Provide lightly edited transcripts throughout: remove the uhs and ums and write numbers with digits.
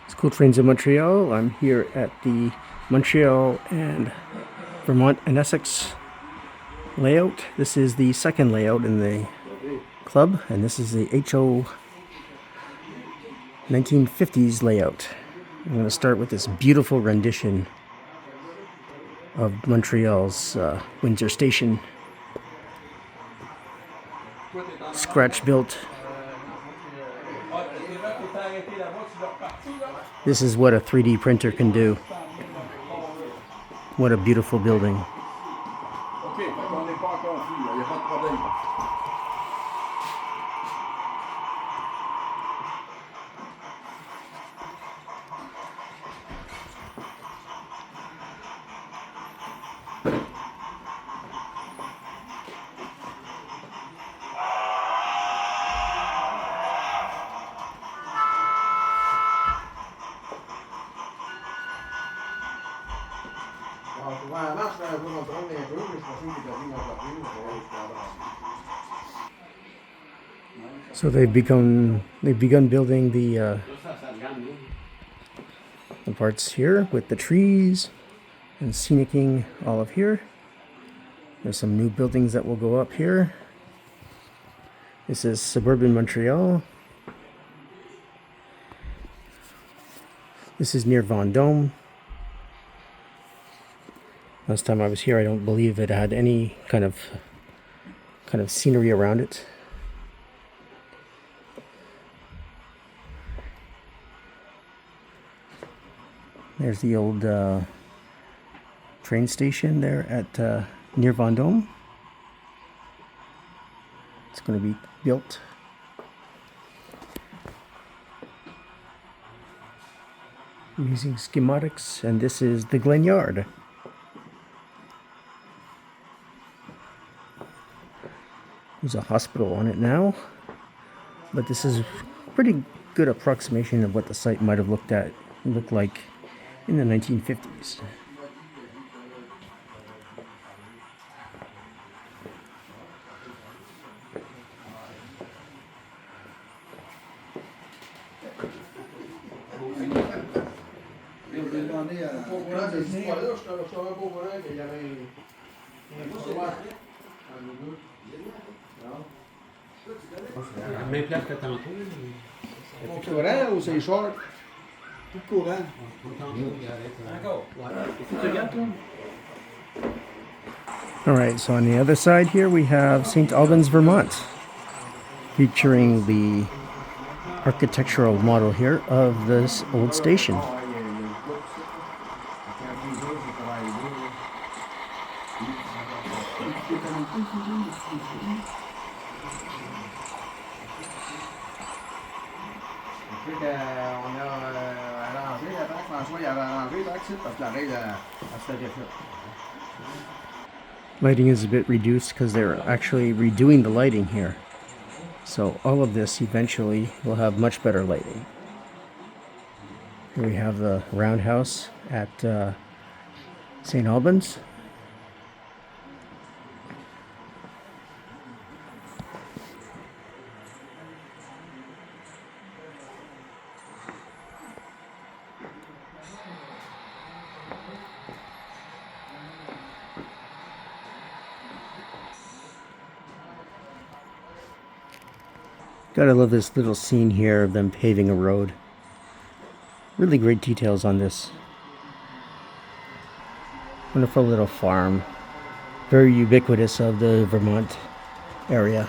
School Trains in Montreal. I'm here at the Montreal and Vermont and Essex layout. This is the second layout in the club, and this is the HO 1950s layout. I'm going to start with this beautiful rendition of Montreal's Windsor Station. Scratch built. This is what a 3D printer can do. What a beautiful building. So they've begun building the parts here with the trees and scenicking all of here. There's some new buildings that will go up here. This is Suburban Montreal. This is near Vendôme. Last time I was here, I don't believe it had any kind of scenery around it. There's the old train station there at near Vendôme. It's going to be built. Using schematics, and this is the Glen Yard. There's a hospital on it now, but this is a pretty good approximation of what the site might have looked like in the 1950s. Courant ou c'est short? Tout courant. All right, so on the other side here we have St Albans, Vermont, featuring the architectural model here of this old station. Lighting is a bit reduced because they're actually redoing the lighting here. So all of this eventually will have much better lighting. Here we have the roundhouse at St Albans. Gotta love this little scene here of them paving a road. Really great details on this. Wonderful little farm. Very ubiquitous of the Vermont area.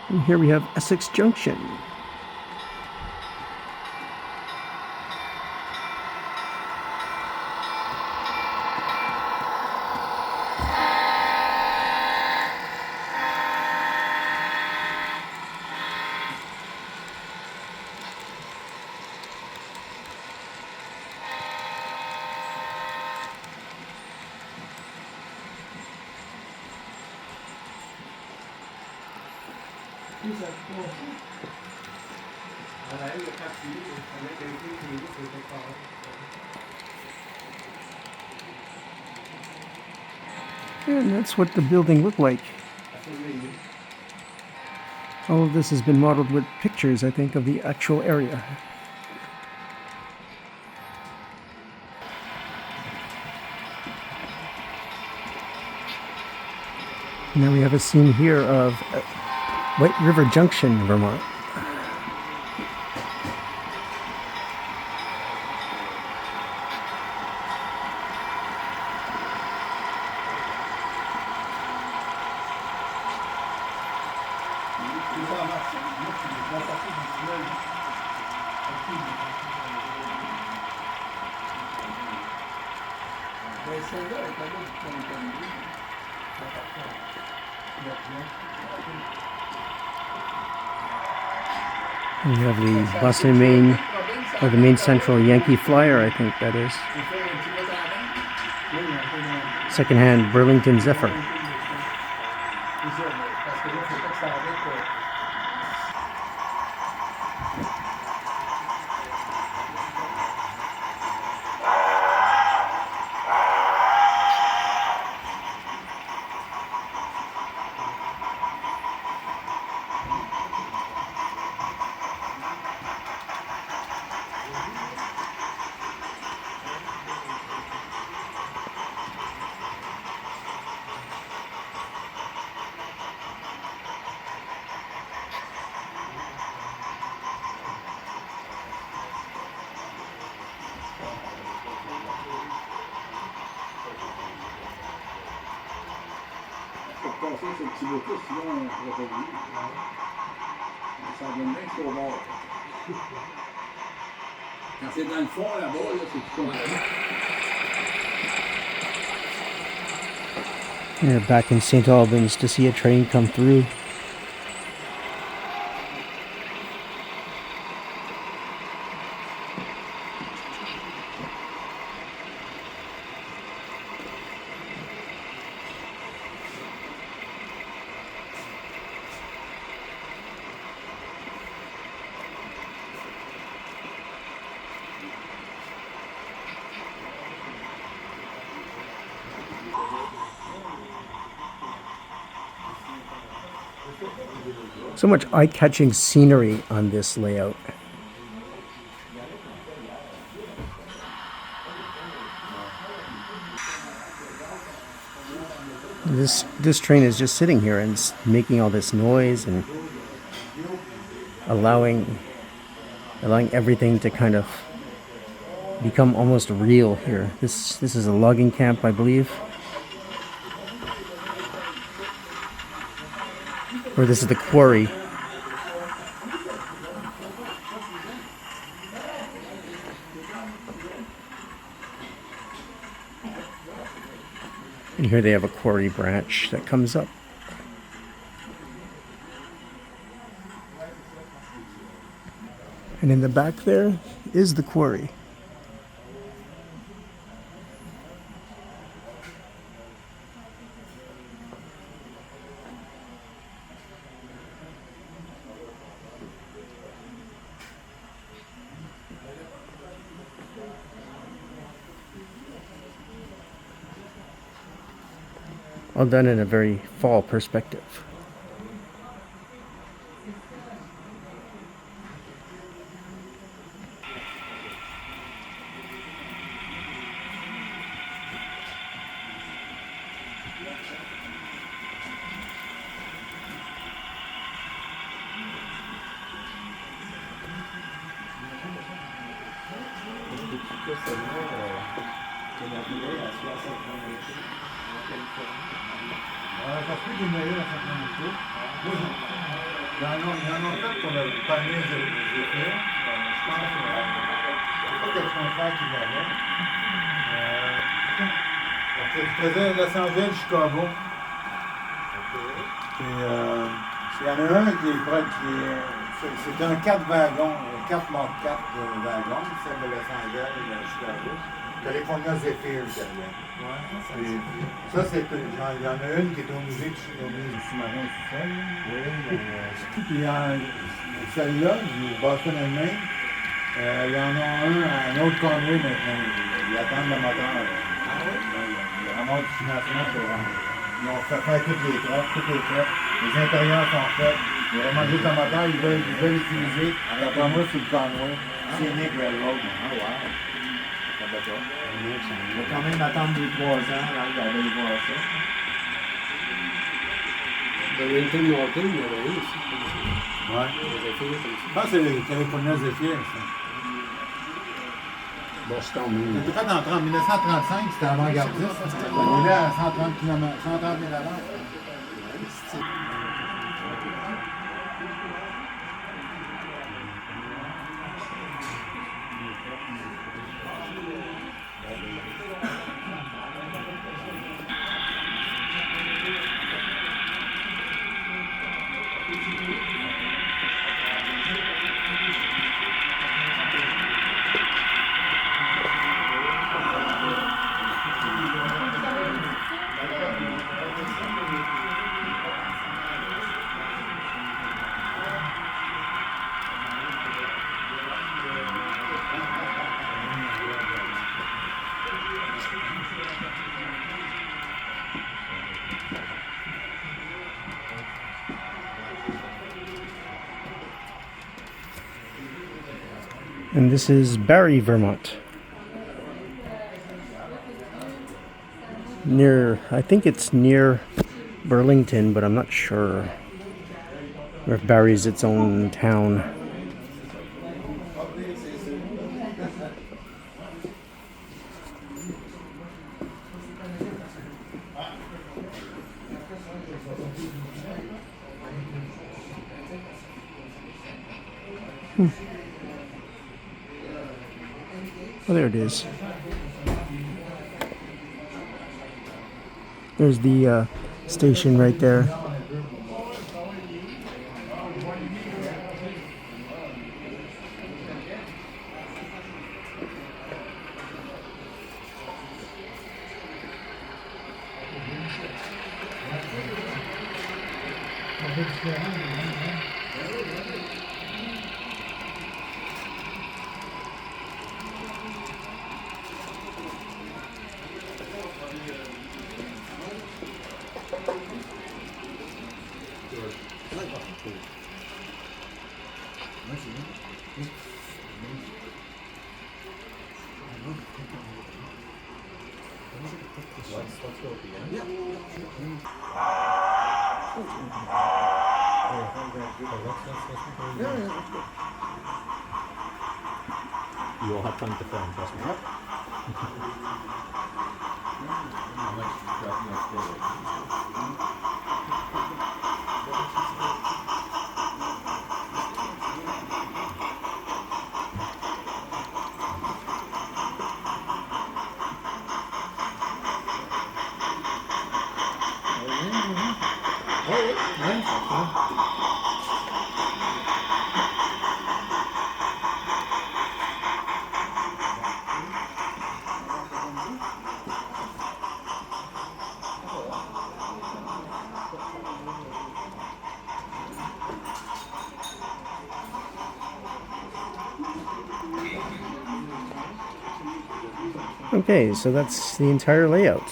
And here we have Essex Junction. And that's what the building looked like. All of this has been modeled with pictures, I think, of the actual area. Now we have a scene here of White River Junction, Vermont. We have the Boston, Maine, or the Maine Central Yankee Flyer, I think that is. Secondhand Burlington Zephyr. Passer ce petit bout-là, sinon on ne pourrait pas vivre. Ça donne bien que c'est au bord. Quand c'est dans le fond, là-bas, là, c'est tout compliqué. We're back in St Albans to see a train come through. So much eye-catching scenery on this layout. This train is just sitting here and making all this noise and allowing everything to kind of become almost real here. This is a logging camp, I believe. Or this is the quarry. And here they have a quarry branch that comes up. And in the back there is the quarry. All done in a very fall perspective. Ça se peut démarrer à 50 minutes. Moi, il y en a fait pour le panier de fait. Je pense que c'est pas quelque chose à faire qui l'avait. Je faisais Los Angeles, Chicago. Il y en a un qui est c'est un 4 wagons, 4 Mark 4 wagons, celle de Los Angeles et de Chicago. California Zephyr derrière. Ouais. Ça, c'est genre, il y en a une qui est au musée du sous-marin sous-sol. Oui, puis celle-là, du Boston and Maine, il y en a un autre Conway maintenant. Ils attendent le moteur. Ah oui? Il ramasse du financement pour. Ils ont fait faire toutes les trappes. Les intérieurs sont faits. Ils remontent juste le moteur, ils veulent l'utiliser. D'après moi, c'est le Conway. Scenic Railroad. Ah wow. On va quand même attendre 2-3 ans avant d'aller voir ça. Le Winton Norton, il y en a eu aussi. Ouais. Je pense que c'est le California Zephyr, ça. Boston, C'était fait en 1935, c'était avant-gardiste. On est là à 130 km, 130 000 à l'heure. And this is Barre, Vermont. I think it's near Burlington, but I'm not sure. Or if Barre's its own town. Oh, there it is. There's the station right there. You'll have fun with the film, trust me. Okay, so that's the entire layout.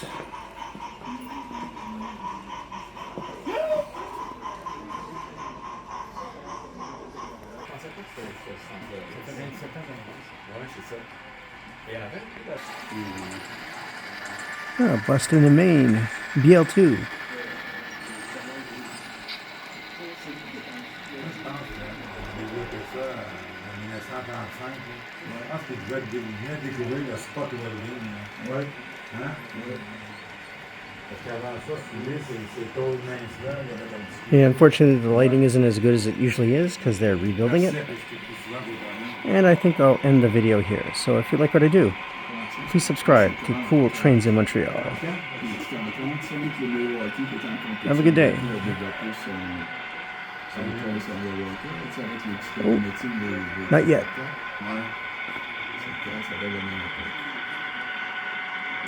Oh, Boston and Maine, BL2. Découvrir le spot welding. Oui. Hein? Oui. Parce qu'avant ça, c'est tôt mince là. Yeah, unfortunately, the lighting isn't as good as it usually is because they're rebuilding it. And I think I'll end the video here. So if you like what I do, please subscribe to Cool Trains in Montreal. Have a good day. Oh, not yet.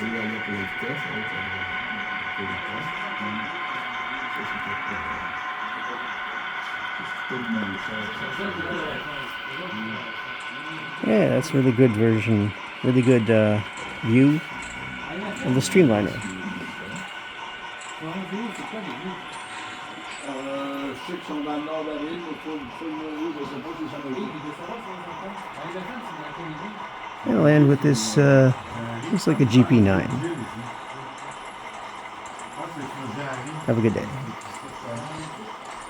Il va aller pour les vitesses, avec pour les vitesses. Ça, c'est pas Yeah, that's a really good version, really good view of the streamliner. Je sais qu'ils sont dans le nord de la ville, mais faut le je sais pas s'ils sont là. I'll end with this, looks like a GP9. Have a good day.